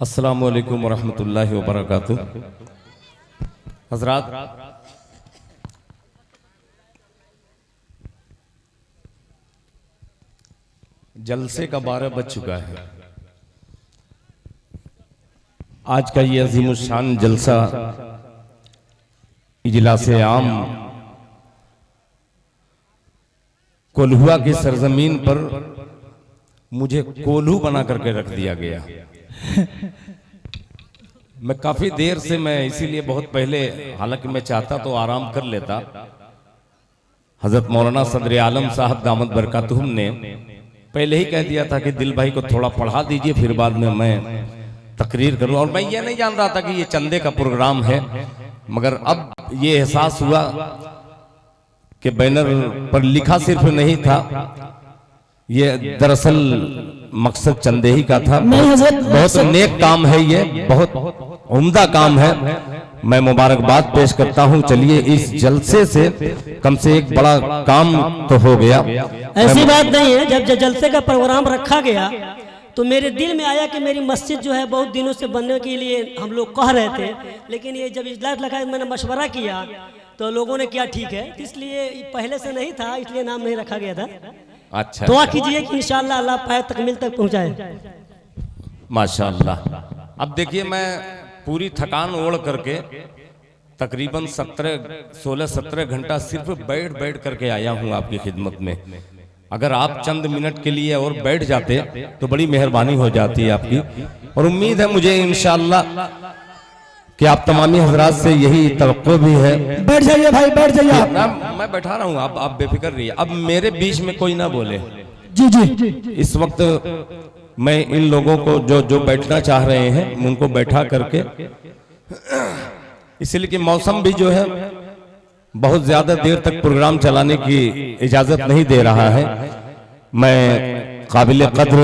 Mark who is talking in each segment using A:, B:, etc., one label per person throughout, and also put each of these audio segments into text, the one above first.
A: अस्सलामु अलैकुम वरहमतुल्लाहि वबरकातुह। हज़रात, जलसे का 12 बज चुका है। आज का ये अज़ीमुश्शान जलसा इजलासे आम कोल्हुआ की सरजमीन पर मुझे कोल्हू बना करके रख दिया गया। मैं काफी देर से मैं इसीलिए बहुत पहले, हालांकि मैं चाहता तो आराम कर लेता। हजरत मौलाना सदर आलम साहब दामद बरकातुहुम ने पहले ही कह दिया था कि दिल भाई को थोड़ा पढ़ा दीजिए, फिर बाद में मैं तकरीर करूं। और मैं ये नहीं जान रहा था कि ये चंदे का प्रोग्राम है, मगर अब ये एहसास हुआ कि बैनर पर लिखा सिर्फ नहीं था, ये दरअसल मकसद चंदे ही का था। बहुत नेक काम है, ये बहुत उम्दा काम है। मैं मुबारकबाद पेश करता हूँ। चलिए, इस जलसे से कम से एक बड़ा काम तो हो गया।
B: ऐसी बात नहीं है, जब जलसे का प्रोग्राम रखा गया तो मेरे दिल में आया कि मेरी मस्जिद जो है बहुत दिनों से बनने के लिए हम लोग कह रहे थे, लेकिन ये जब इजलास लगा मैंने मशवरा किया तो लोगों ने किया ठीक है, इसलिए पहले से नहीं था, इसलिए नाम नहीं रखा गया था।
A: अच्छा,
B: दुआ कीजिए कि इंशाअल्लाह अल्लाह पाए तकमील तक पहुंचाए।
A: माशाअल्लाह। अब देखिए, मैं पूरी थकान ओढ़ करके तकरीबन 16-17 घंटा सिर्फ बैठ करके आया हूं आपकी खिदमत में। अगर आप चंद मिनट के लिए और बैठ जाते तो बड़ी मेहरबानी हो जाती है आपकी। और उम्मीद है मुझे इंशाअल्लाह कि आप तमामी हजरात से यही तवक्को भी है।
B: बैठ जाइए भाई, बैठ जाइए।
A: मैं बैठा रहा हूँ, आप बेफिक्र रहिए। अब मेरे बीच में कोई ना बोले।
B: जी जी।
A: इस वक्त मैं इन लोगों को जो बैठना चाह रहे हैं उनको बैठा करके, इसलिए कि मौसम भी जो है बहुत ज्यादा देर तक प्रोग्राम चलाने की इजाजत नहीं दे रहा है। मैं काबिल कद्र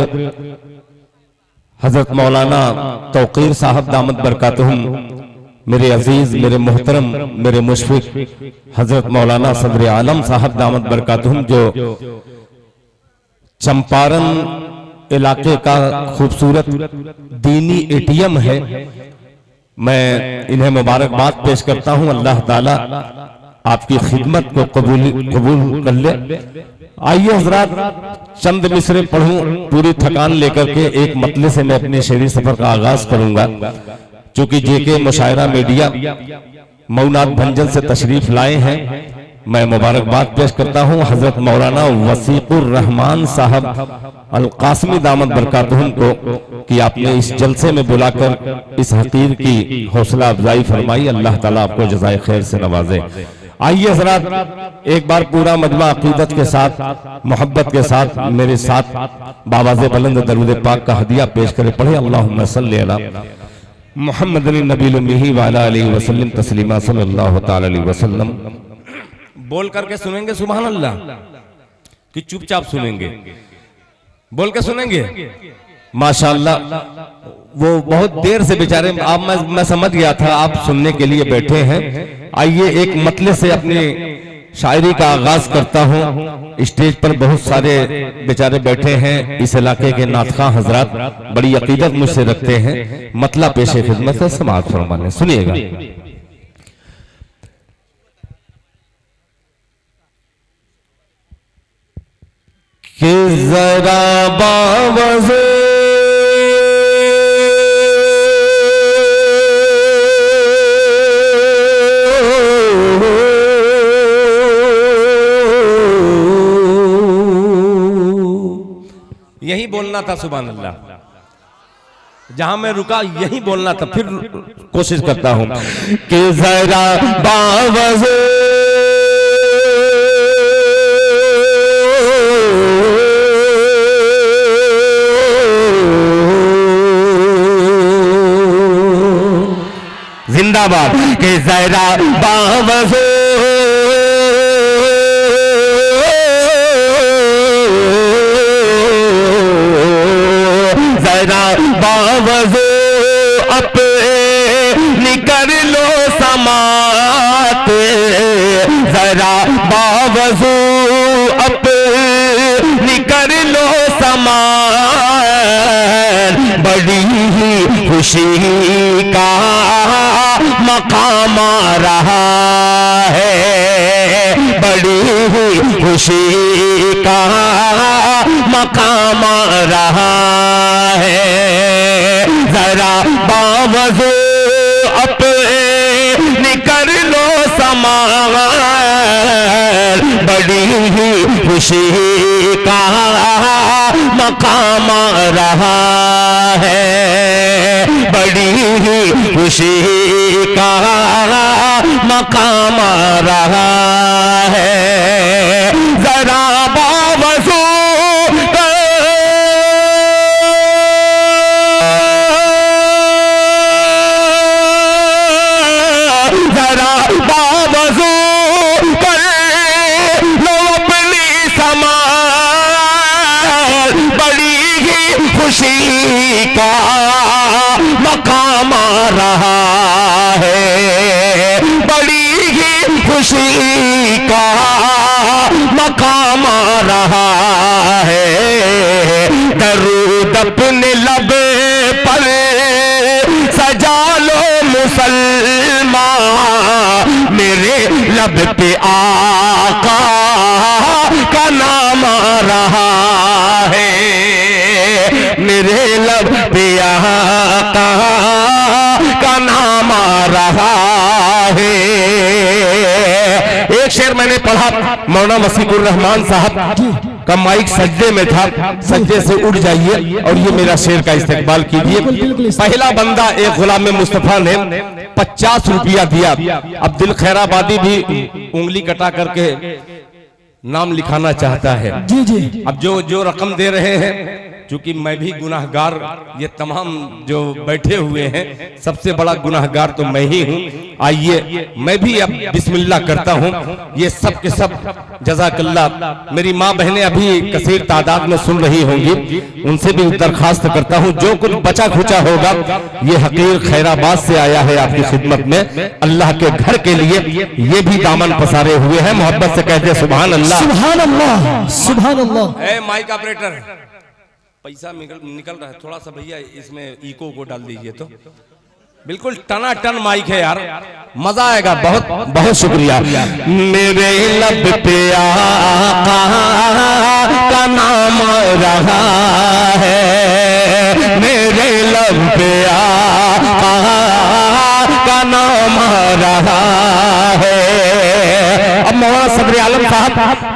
A: हजरत मौलाना तौकीर साहब दामद बरकातुहुम, मेरे अजीज, मेरे मोहतरम, मेरे मुशफिक हजरत मौलाना सदर आलम साहब दामद बरकातुहुम, जो चंपारण इलाके का खूबसूरत दीनी एटीएम है, मैं इन्हें मुबारकबाद पेश करता हूं। अल्लाह ताला आपकी खिदमत को कबूल कर ले। आइए हजरात, चंद मिसरे पढ़ूं पूरी थकान लेकर के। एक मतले से मैं अपने शेरी सफर का आगाज करूंगा। चूंकि जेके मुशायरा मीडिया मऊनाथ भंजन से तशरीफ लाए हैं, मैं मुबारकबाद पेश करता हूं हजरत मौलाना वसीकुर रहमान साहब अल कासमी दामद बरकातुहुम को कि आपने इस जलसे में बुलाकर इस हकीर की हौसला अफजाई फरमाई। अल्लाह ताला आपको जज़ाए खैर से नवाजे। आइए हजरात, एक बार पूरा मजमा अकीदत के साथ, मोहब्बत के साथ मेरे साथ बावाज़े बुलंद दरूद पाक का हदिया पेश करे। पढ़े अल्लाहुम्मा सल्ली अला मुहम्मद नबील उम्मी व अला आलिहि वसल्लम तस्लीमा सल्लल्लाहु तआला अलैहि वसल्लम। बोल करके सुनेंगे सुभान अल्लाह कि चुपचाप सुनेंगे? बोल के सुनेंगे? माशाअल्लाह। वो बहुत देर से बेचारे, आप मैं समझ गया था आप सुनने के लिए बैठे हैं। आइए एक मतले से अपनी शायरी का आगाज करता हूँ। स्टेज पर बहुत सारे बेचारे बैठे हैं, इस इलाके के नातखा हजरात बड़ी अकीदत मुझसे रखते हैं। मतला पेशे खिदमत से समाअत फरमाने, सुनिएगा। कि जरा बावज़े यही बोलना था सुभान अल्लाह, जहां मैं रुका यही बोलना था। फिर कोशिश करता हूं कि जरा बावज़े जिंदाबाद के जरा बावज़ो जरा बावज़ो अपनी कर लो समात, जरा बावज़ो अपनी कर लो समात। बड़ी ही खुशी का मकाम आ रहा है, बड़ी ही खुशी का मकाम आ रहा है। जरा बावजू अपने कर लो समान, बड़ी ही खुशी का मकाम आ रहा है, बड़ी ही खुशी का मकाम आ रहा है। जरा बावजू खुशी का मकाम आ रहा है, बड़ी ही खुशी का मकाम आ रहा है। दरूद अपने लब पर सजा लो मुसलमान, मेरे लब पे आका का नाम आ रहा है, मेरे लब पे आका का नाम आ रहा है। एक शेर मैंने पढ़ा, मौलाना मसीहुर रहमान साहब का माइक सज्जे में था, सज्जे से उठ जाइए और ये मेरा शेर का इस्तेकबाल कीजिए। पहला बंदा एक गुलाम मुस्तफा ने 50 रुपया दिया। अब दिल खैराबादी भी उंगली कटा करके नाम लिखाना चाहता है।
C: जी जी।
A: अब जो रकम दे रहे हैं, चूंकि मैं भी गुनाहगार, ये तमाम जो बैठे हुए हैं सबसे बड़ा गुनाहगार तो मैं ही हूँ। आइए मैं भी अब बिस्मिल्लाह करता हूँ। ये सब के सब जज़ाकल्लाह। मेरी माँ बहनें अभी कसीर तादाद में सुन रही होंगी, उनसे भी दरखास्त करता हूँ जो कुछ बचा खुचा होगा ये हकीर खैराबाद से आया है आपकी खिदमत में, अल्लाह के घर के लिए ये भी दामन पसारे हुए हैं। मोहब्बत से कहते सुभान अल्लाह,
C: सुभान अल्लाह, सुभान अल्लाह।
A: ए माइक ऑपरेटर, पैसा निकल रहा है, थोड़ा सा भैया इसमें इको को डाल दीजिए तो। बिल्कुल टनाटन माइक है यार, मजा आएगा। बहुत बहुत शुक्रिया। मेरे लब पे आका का नाम आ रहा है, मेरे लब पे आका का नाम आ रहा है। अब मौलाना सदर आलम साहब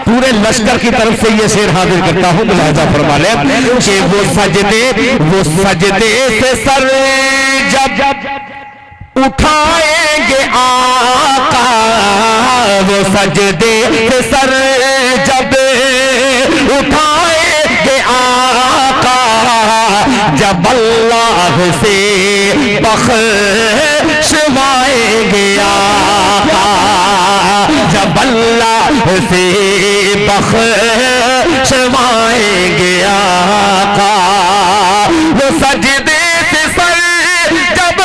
A: पूरे लश्कर की तरफ से ये शेर हाजिर करता हूँ, मुलाजा फरमा लें कि वो सजदे से सर जब उठाएंगे आका, वो सजदे से सर जब उठाएंगे आका, जब अल्लाह से बख्शवाएंगे आका, जब अल्लाह से बख्शवाएंगे आका, वो सजदे से सर जब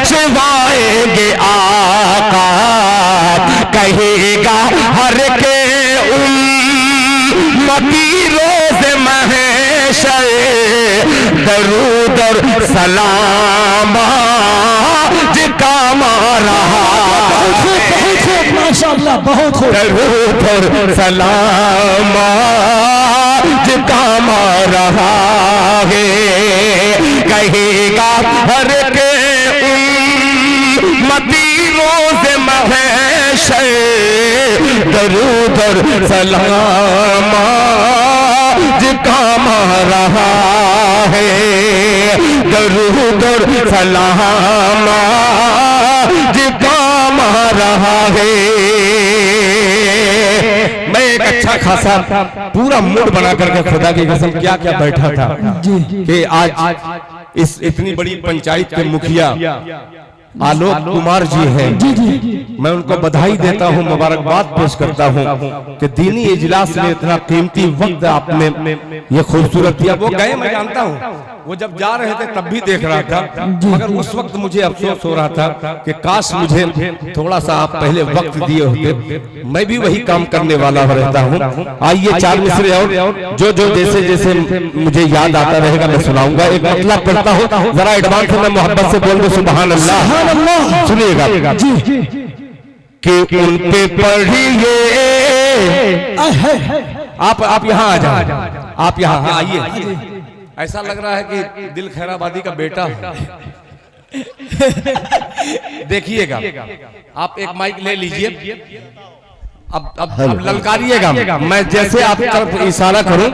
A: शिवाएंगे आका, कहेगा हर के उम्मती रोज़ महशर, दरूद और सलाम जिकाम रहा,
C: माशाअल्लाह बहुत खूब।
A: दरूद और सलाम जिकाम रहा है, कहेगा हर के उम्मती रोज़ महशर, दरूद और सलाम जिकाम रहा है, दरूद और सलाम जिकाम रहा है। मैं एक अच्छा खासा पूरा मूड बना करके खुदा की कसम क्या क्या बैठा था कि आज इस इतनी बड़ी पंचायत के मुखिया आलोक कुमार जी हैं, मैं उनको बधाई देता हूं, मुबारकबाद पेश करता हूं कि दीनी इजलास में इतना कीमती वक्त आपने ये खूबसूरत दिया। वो गए, मैं जानता हूं, वो जब जा रहे थे तब भी देख रहा था, मगर उस वक्त मुझे अफसोस हो रहा था कि काश मुझे थोड़ा सा आप पहले वक्त दिए होते, मैं भी वही काम करने वाला रहता हूं। आइए चार मिसरे और जो जो जैसे जैसे मुझे याद आता रहेगा मैं सुनाऊंगा। एक मतलब करता हूं, जरा एडवांस में मोहब्बत से बोल दो सुभान अल्लाह। सुनिएगा कि उन पे पढ़िए, आप यहाँ आ जाओ, आप यहाँ आइए। ऐसा लग रहा है कि दिल खैराबादी का बेटा है। देखिएगा, आप एक माइक ले लीजिए, अब ललकारिएगा, मैं जैसे आप तरफ इशारा करूं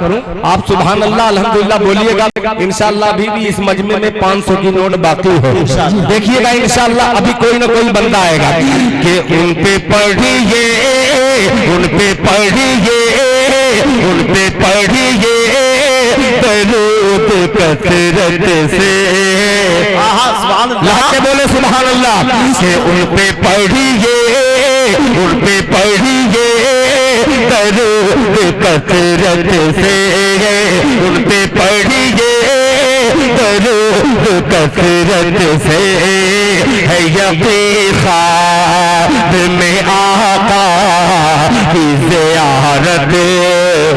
A: आप सुभान अल्लाह अल्हम्दुलिल्लाह बोलिएगा। इंशाअल्लाह अभी भी इस मजमे में 500 की नोट बाकी है, देखिएगा इंशाअल्लाह अभी कोई ना कोई बंदा आएगा कि उन पे पढ़िए, उन पे पढ़िए, उन पे पढ़िए दरूद कसरत से, लाके बोले सुभान अल्लाह कि उन पे पढ़िए, उन पे पढ़िए दरूद कसरत से, उन पे पढ़िए दरूद कसरत से, है यकीन ख्वाब में आका की ज़ियारत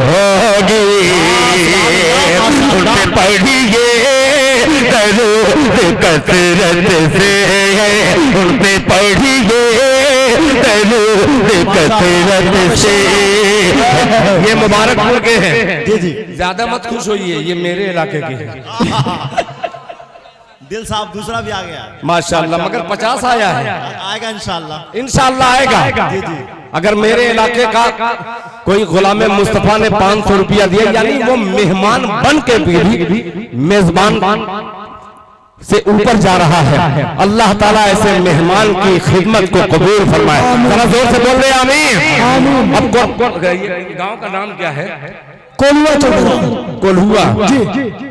A: होगी। उन पे पढ़िए दरूद कसरत से, उन पे पढ़िए दरूद कसरत से। ये मुबारकपुर के हैं, ज्यादा मत खुश होइए, ये मेरे इलाके के हैं।
D: दिल साहब दूसरा भी आ गया
A: माशाल्लाह, मगर 50 आया है,
D: आएगा इंशाल्लाह,
A: इंशाल्लाह आएगा।
D: जी जी।
A: अगर मेरे इलाके का कोई गुलाम मुस्तफा ने 500 रुपया दिया, यानी वो मेहमान बन के भी मेजबान से ऊपर जा रहा है। अल्लाह ताला ऐसे मेहमान की खिदमत को कबूल फरमाए। जरा जोर से बोल रहे आमीन। अब गांव का नाम क्या है?
C: कोल्हुआ चौधरी।
A: कोल्हुआ।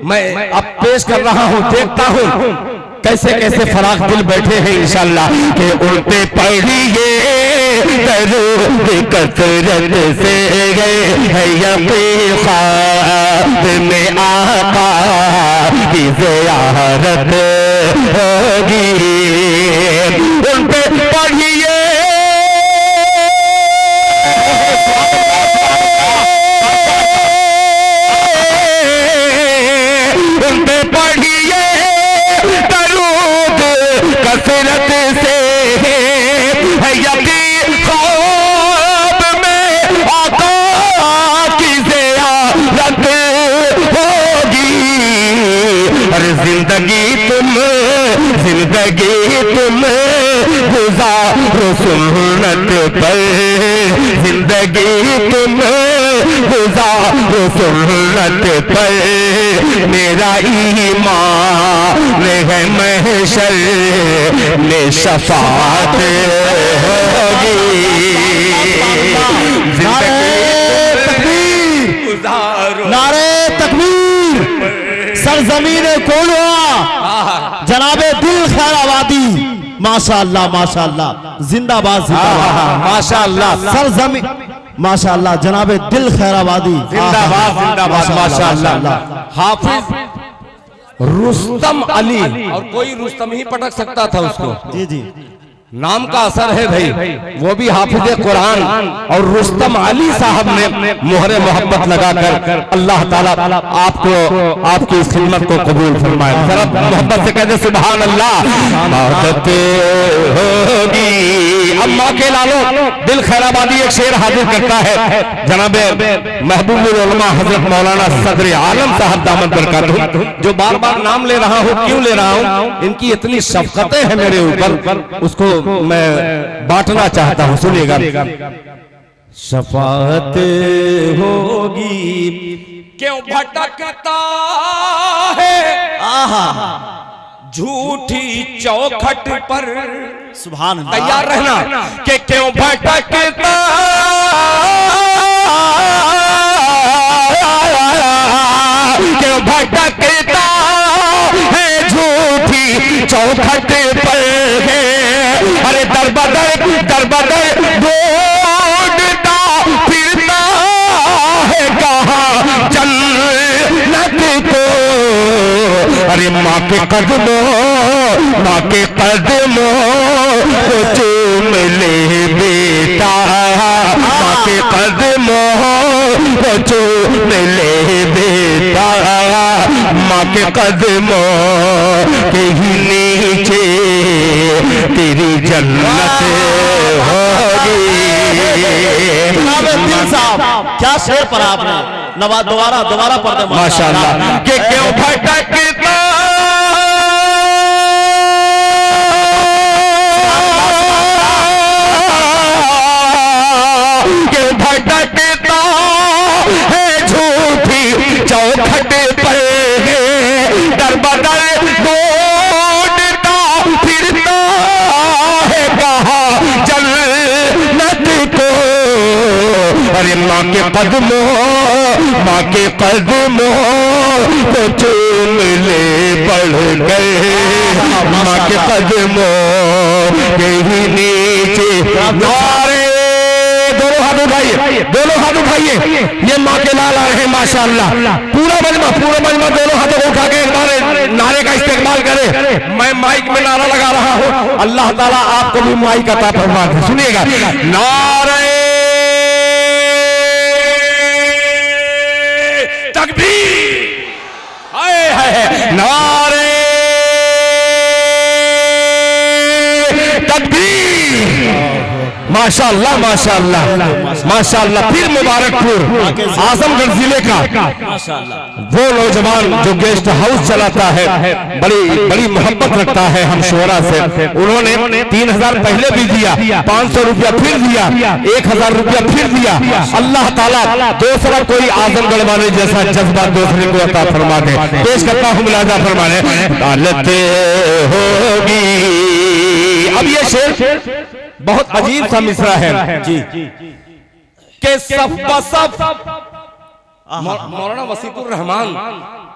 A: मैं अब पेश कर रहा हूँ, देखता हूँ कैसे कैसे फराख दिल बैठे हैं इंशाअल्लाह कि उन पे पढ़िए दरूद कसरत से, है यकीन ख्वाब में आका की ज़ियारत होगी। उन पे पढ़िए, उन पे पढ़िए दरूद कसरत से, है यकीन ख्वाब में आका की ज़ियारत होगी। अरे जिंदगी तुम गुजारो सुन्नत पर, जिंदगी तुम गुजारो सुन्नत पर, मेरा ईमान है महशर में शफाअत होगी।
D: नारे तकबीर, सरजमीन कोल्हुआ, जनाबे दिल खैराबादी, माशाअल्लाह माशाअल्लाह, जिंदाबाद जिंदाबाद,
A: माशाअल्लाह,
D: सरजमीन माशाअल्लाह, जनाबे दिल खैराबादी,
A: जिंदाबाद जिंदाबाद, माशाअल्लाह। हाफिज रुस्तम अली, और कोई रुस्तम ही पटक सकता था उसको,
D: जी जी,
A: नाम का असर है भाई, वो भी हाफिज कुरान, और रुस्तम अली साहब ने मोहरे मोहब्बत लगाकर अल्लाह ताला आपको आपकी इस खिदमत को कबूल फरमाए। जरा मोहब्बत से कहते सुभान अल्लाह। मदद होगी। अब माँ के लालो दिल खैराबादी एक शेर हाजिर करता है, जनाबे महबूबुल उलमा हजरत मौलाना सदर आलम साहब दामद बरकातहू, जो बार बार नाम ले रहा हूँ, क्यों ले रहा हूँ, इनकी इतनी शफकतें हैं मेरे ऊपर, उसको मैं बांटना चाहता हूं। सुनिएगा, शफाअत होगी क्यों भटकता है झूठी चौखट पर,
D: सुभान अल्लाह,
A: तैयार रहना कि क्यों भटकता क्यों भटकता है झूठी चौखट पर है, दर बदर ढूंढता फिरता है कहाँ जन्नत को। अरे माँ के कदमों को चूम ले बेटा, माँ के कदमों को चूम ले बेटा, माँ के कदमों के ही नीचे तेरी जन्नत होगी।
D: साहब क्या शेर पर आपने नवाज दोबारा पढ़ दे
A: माशाअल्लाह। कि क्यों भटकता है झूठी चौखट पर दर बदर ढूंढता फिरता है कहाँ जन्नत को। अरे माँ के कदमों को चूम ले बढ़ गए, माँ के कदमों के ही नीचे। दोनों हाथ उठाइए, ये माँ के लाल हैं माशाअल्लाह। पूरा मजमा दोनों हाथों को उठा के एक बार नारे का इस्तेमाल करे। मैं माइक में नारा लगा रहा हूँ, अल्लाह ताला आपको भी माइक अता फरमाए। सुनिएगा, नारे तकबीर, हाय हाय नारे तकबीर। माशाअल्लाह माशाअल्लाह माशाअल्लाह। फिर मुबारकपुर आजमगढ़ जिले का वो नौजवान जो गेस्ट हाउस चलाता है, बड़ी मोहब्बत रखता है हम शोहरा से। उन्होंने 3000 पहले भी दिया, 500 रुपया फिर दिया, 1000 रुपया फिर दिया। अल्लाह ताला दूसरा कोई आजमगढ़ वाले जैसा जज्बा दूसरे को अता फरमा दे। पेश करता हूँ मुलाजा फरमाने अदालत होगी। अब ये शेर बहुत अजीब सा मिसरा है जी के सफ बसफ। मौलाना वसीकुर रहमान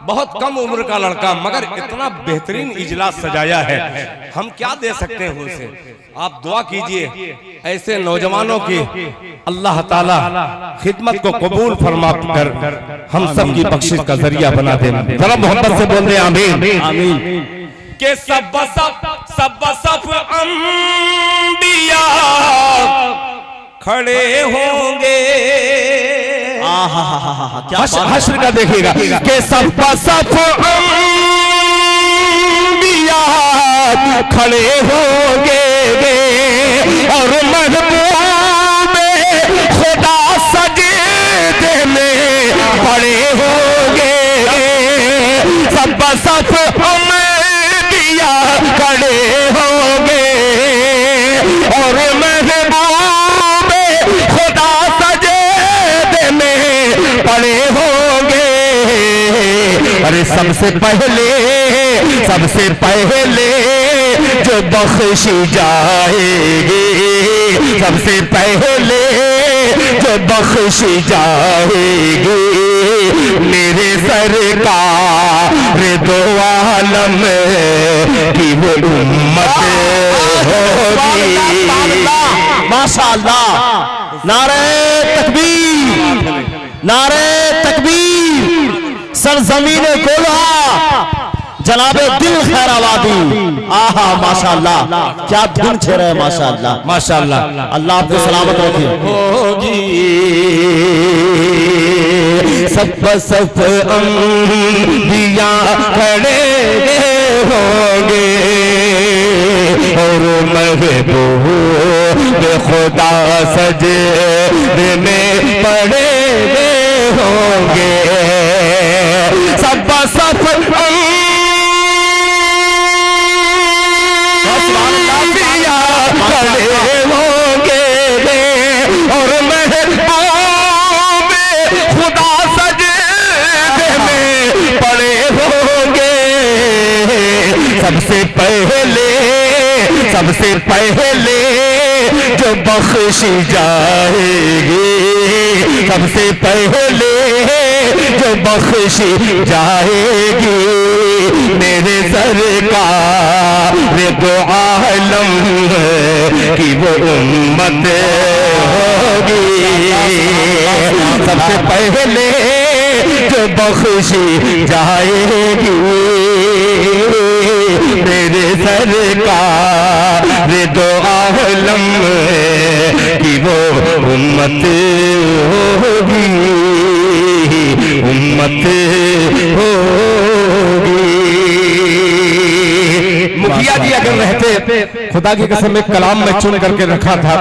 A: बहुत कम उम्र का लड़का, मगर इतना बेहतरीन इजलास सजाया है, हम क्या दे सकते हैं उसे। आप दुआ कीजिए ऐसे नौजवानों की अल्लाह ताला खिदमत को कबूल फरमा कर हम सब की बख्शिश का जरिया बना दे। जरा मोहब्बत से बोल दे आमीन आमीन। के सब सफ अंबिया खड़े होंगे, हश्र का देखिएगा के सब अंबिया खड़े होंगे और महबूब खुदा सजदे में खड़े होंगे। सब खड़े होंगे और महबूब खुदा सजदे में पड़े होंगे। अरे सबसे पहले जो बख्शी जाएगी, सबसे पहले जो बख्शी जाएगी मेरे सरकार दो आलम की वो उम्मत होगी।
D: माशाअल्लाह, नारे तकबीर, सरजमीन कोल्हा जनाबे दिल खैराबादी। आहा माशाअल्लाह, क्या धुन छे रहे माशाअल्लाह माशाअल्लाह। अल्लाह आपको सलामत रखे।
A: होगी सब अंबिया खड़े होंगे और महबूब खुदा सजदे में पड़े होंगे। सब अंबिया खड़े होंगे और महबूब खुदा सजदे में पड़े होंगे। सबसे पहले जो बख्शी जाएगी, सबसे पहले जो बख्शी जाएगी मेरे सरकार दो आलम की वो उम्मत होगी, सबसे पहले जो बख्शी जाएगी मेरे सरकार दो आलम की वो उम्मत होगी, उम्मत होगी। मुखिया जी अगर रहते, खुदा की कसम एक कलाम में चुन करके रखा था,